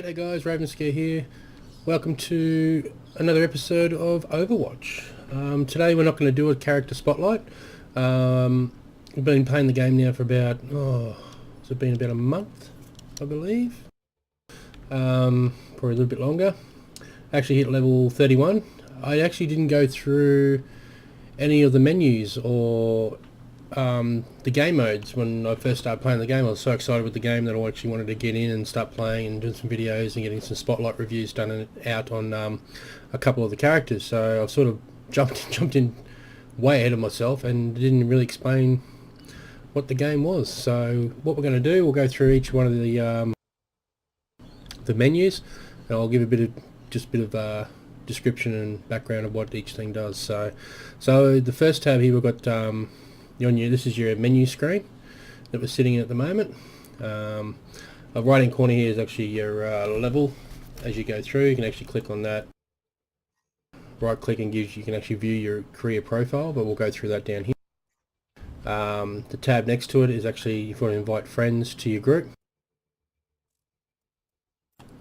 G'day guys, Ravenscare here. Welcome to another episode of Overwatch. Today we're not going to do a character spotlight. We've been playing the game now for about, has it been about a month, I believe? Probably a little bit longer. Actually hit level 31. I actually didn't go through any of the menus or the game modes when I first started playing the game. I was so excited with the game that I actually wanted to get in and start playing and doing some videos and getting some spotlight reviews done out on a couple of the characters. So I've sort of jumped in way ahead of myself and didn't really explain what the game was. So what we're going to do, we'll go through each one of the menus, and I'll give a bit of description and background of what each thing does. So the first tab here, we've got this is your menu screen that we're sitting in at the moment. The right hand corner here is actually your level. As you go through, you can actually click on that, right click, and you can actually view your career profile, but we'll go through that down here. The tab next to it is actually if you want to invite friends to your group.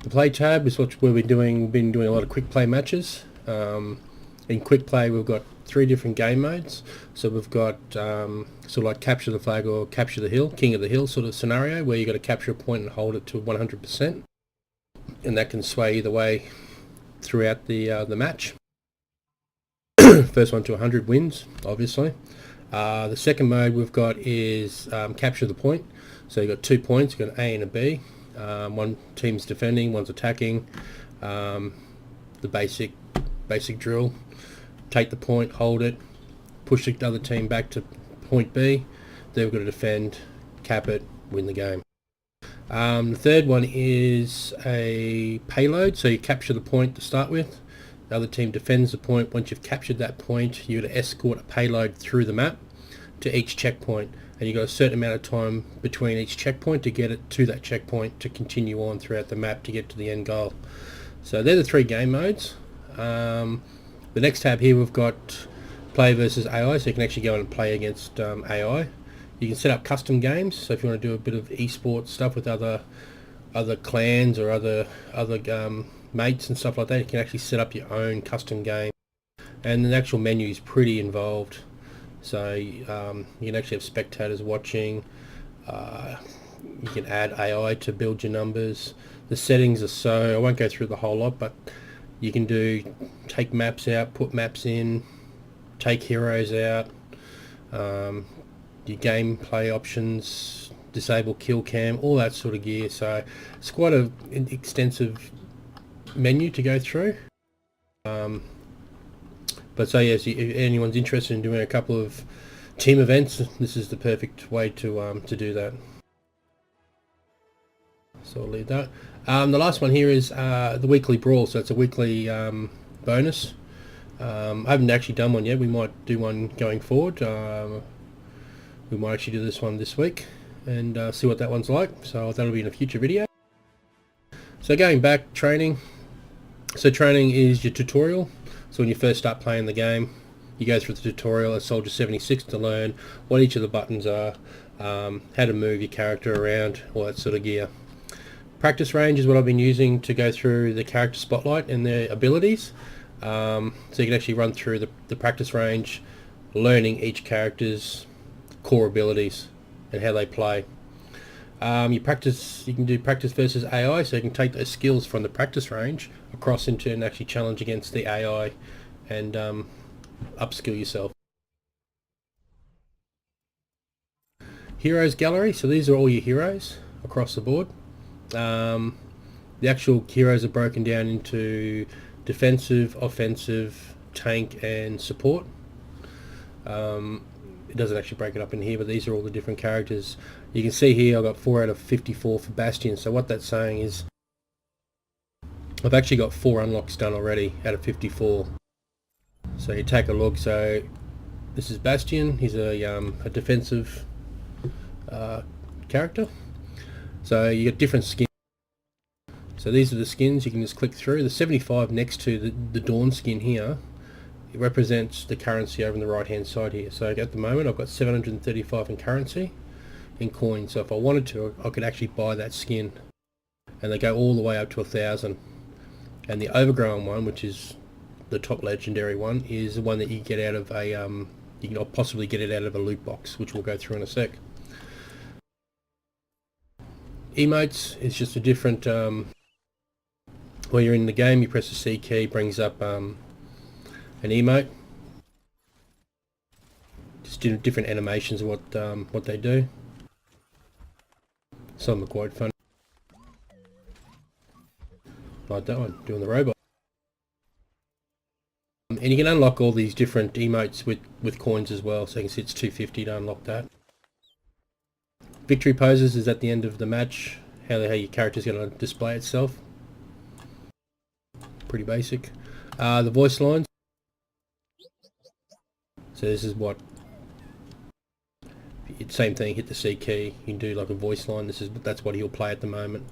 The play tab is what we've been doing a lot of quick play matches. In quick play we've got 3 different game modes. So we've got sort of like capture the flag or capture the hill, king of the hill sort of scenario, where you've got to capture a point and hold it to 100%, and that can sway either way throughout the match. First one to 100 wins, obviously. The second mode we've got is capture the point. So you've got 2 points, you've got an A and a B. One team's defending, one's attacking. The basic drill: take the point, hold it, push the other team back to point B. Then we've got to defend, cap it, win the game. The third one is a payload. So you capture the point to start with. The other team defends the point. Once you've captured that point, you've got to escort a payload through the map to each checkpoint, and you've got a certain amount of time between each checkpoint to get it to that checkpoint to continue on throughout the map to get to the end goal. So they're the 3 game modes. The next tab here we've got play versus AI, so you can actually go and play against AI. You can set up custom games, so if you want to do a bit of esports stuff with other clans or other mates and stuff like that, you can actually set up your own custom game. And the actual menu is pretty involved. So you can actually have spectators watching. You can add AI to build your numbers. The settings are I won't go through the whole lot, but you can take maps out, put maps in, take heroes out, your gameplay options, disable kill cam, all that sort of gear. So it's quite an extensive menu to go through. But so yes, if anyone's interested in doing a couple of team events, this is the perfect way to do that. So I'll leave that. The last one here is the weekly brawl. So it's a weekly bonus. I haven't actually done one yet. We might do one going forward. We might actually do this one this week and see what that one's like. So that'll be in a future video. So going back, training. So training is your tutorial. So when you first start playing the game, you go through the tutorial as Soldier 76 to learn what each of the buttons are, how to move your character around, all that sort of gear. Practice range is what I've been using to go through the character spotlight and their abilities. So you can actually run through the practice range, learning each character's core abilities and how they play. You can do practice versus AI, so you can take those skills from the practice range across into and actually challenge against the AI and upskill yourself. Heroes gallery, so these are all your heroes across the board. The actual heroes are broken down into defensive, offensive, tank and support. It doesn't actually break it up in here, but these are all the different characters. You can see here I've got 4 out of 54 for Bastion. So what that's saying is I've actually got 4 unlocks done already out of 54. So you take a look. So this is Bastion. He's a defensive character. So you get different skins. So these are the skins. You can just click through. The 75 next to the Dawn skin here, it represents the currency over on the right hand side here. So at the moment I've got 735 in currency in coins. So if I wanted to, I could actually buy that skin. and they go all the way up to 1,000. And the overgrown one, which is the top legendary one, is the one that you get out of a you can possibly get it out of a loot box, which we'll go through in a sec. Emotes is just a different while you're in the game, you press the C key, brings up an emote. Just different animations of what they do. Some are quite fun. Like that one, doing the robot. And you can unlock all these different emotes with coins as well, so you can see it's 250 to unlock that. Victory poses is at the end of the match, how your character's going to display itself. Pretty basic. The voice lines. So this is what, same thing, hit the C key, you can do like a voice line. That's what he'll play at the moment.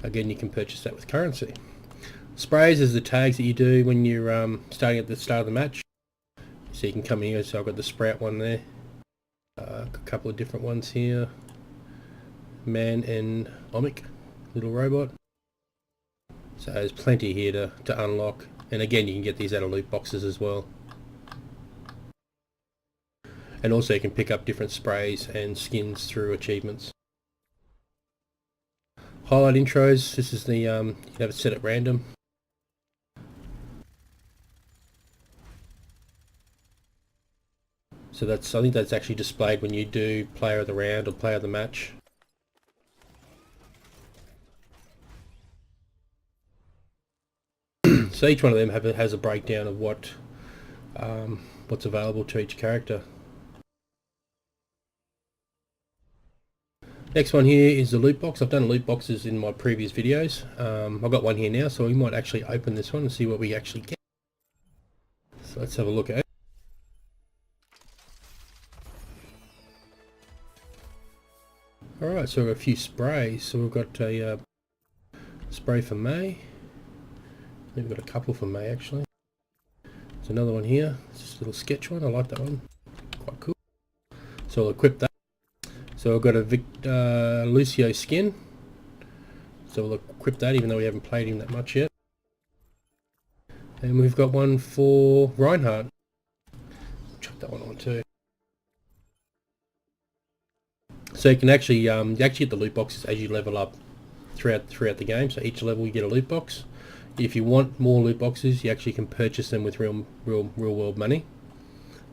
Again, you can purchase that with currency. Sprays is the tags that you do when you're starting at the start of the match. So you can come in here, so I've got the sprout one there. A couple of different ones here. Man and Omic, little robot. So there's plenty here to unlock. And again, you can get these out of loot boxes as well. And also you can pick up different sprays and skins through achievements. Highlight intros, this is the, you have it set at random. So I think that's actually displayed when you do player of the round or player of the match. So each one of them has a breakdown of what's available to each character. Next one here is the loot box. I've done loot boxes in my previous videos. I've got one here now, so we might actually open this one and see what we actually get. So let's have a look at it. Alright, so we've got a few sprays. So we've got a spray for May. We've got a couple for May actually. There's another one here. It's just a little sketch one. I like that one. Quite cool. So I'll equip that. So I've got a Lucio skin. So we'll equip that even though we haven't played him that much yet. And we've got one for Reinhardt. Chuck that one on too. So you can actually get the loot boxes as you level up throughout the game. So each level you get a loot box. If you want more loot boxes, you actually can purchase them with real world money.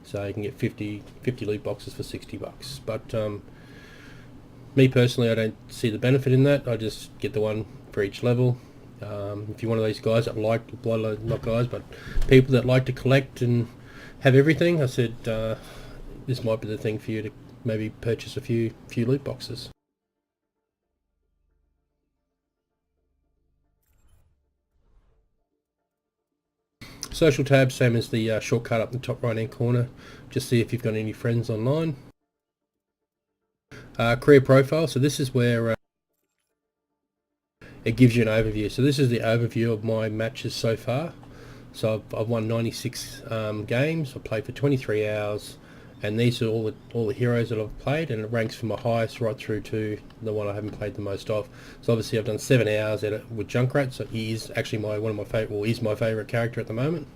So you can get 50 loot boxes for $60. But me personally, I don't see the benefit in that. I just get the one for each level. If you're one of these guys that like, not guys, but people that like to collect and have everything, I said this might be the thing for you to maybe purchase a few loot boxes. Social tab, same as the shortcut up in the top right hand corner. Just see if you've got any friends online. Career profile, so this is where it gives you an overview. So this is the overview of my matches so far. So I've won 96 games. I played for 23 hours, and these are all the heroes that I've played, and it ranks from my highest right through to the one I haven't played the most of. So obviously I've done 7 hours with Junkrat, so he is actually is my favourite character at the moment.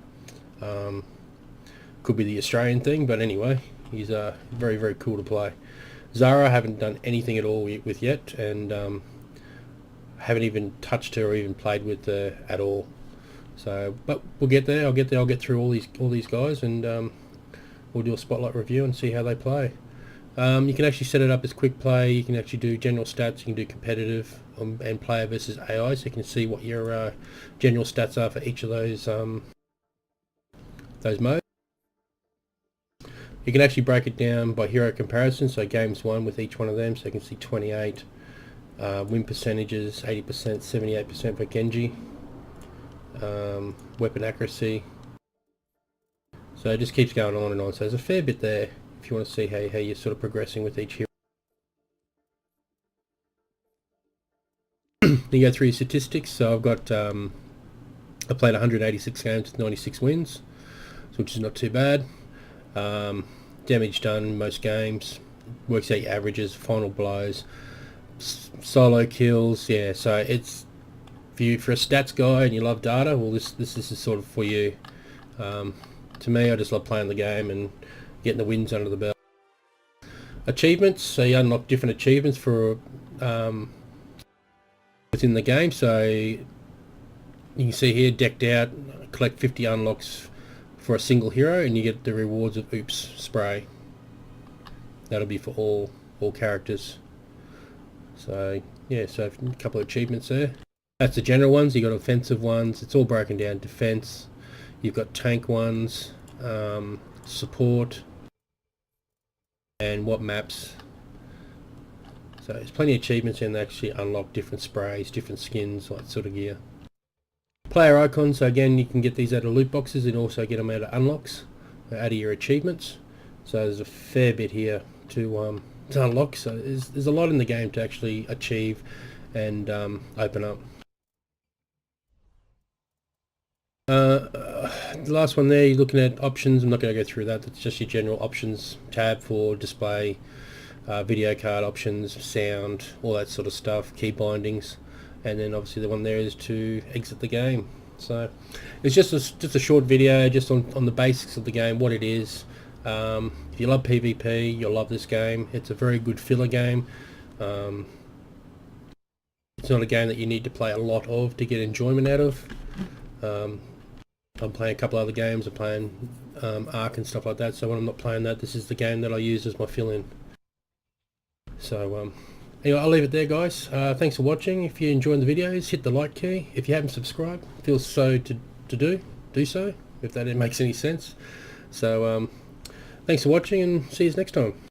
Could be the Australian thing, but anyway, he's very, very cool to play. Zara I haven't done anything at all with yet, and haven't even touched her or even played with her at all. So, but we'll get there. I'll get through all these guys, and we'll do a spotlight review and see how they play. You can actually set it up as quick play. You can actually do general stats. You can do competitive and player versus AI, so you can see what your general stats are for each of those modes. You can actually break it down by hero comparison, so games won with each one of them, so you can see 28 win percentages, 80%, 78% for Genji, weapon accuracy. So it just keeps going on and on. So there's a fair bit there if you want to see how you're sort of progressing with each hero. You go through your statistics. So I've got I played 186 games with 96 wins, which is not too bad. Damage done most games, works out your averages, final blows, solo kills. Yeah, so it's if you're a stats guy and you love data, well, this is sort of for you. To me, I just love playing the game and getting the wins under the belt. Achievements, so you unlock different achievements for within the game. So you can see here, decked out, collect 50 unlocks for a single hero, and you get the rewards of Oops spray. That'll be for all characters. So yeah, so a couple of achievements there. That's the general ones. You got offensive ones. It's all broken down. Defense. You've got tank ones, support, and what maps. So there's plenty of achievements and they actually unlock different sprays, different skins, like sort of gear. Player icons. So again, you can get these out of loot boxes and also get them out of unlocks, out of your achievements. So there's a fair bit here to unlock. So there's a lot in the game to actually achieve and open up. The last one there, you're looking at options. I'm not going to go through that. That's just your general options tab for display, video card options, sound, all that sort of stuff, key bindings, and then obviously the one there is to exit the game. So it's just a short video just on the basics of the game, what it is. If you love PvP, you'll love this game. It's a very good filler game. It's not a game that you need to play a lot of to get enjoyment out of. I'm playing a couple other games. I'm playing Ark and stuff like that, so when I'm not playing that, this is the game that I use as my fill-in. So anyway, I'll leave it there, guys. Thanks for watching. If you're enjoying the videos, hit the like key. If you haven't subscribed, feel so to do so, if that makes any sense. So thanks for watching and see you next time.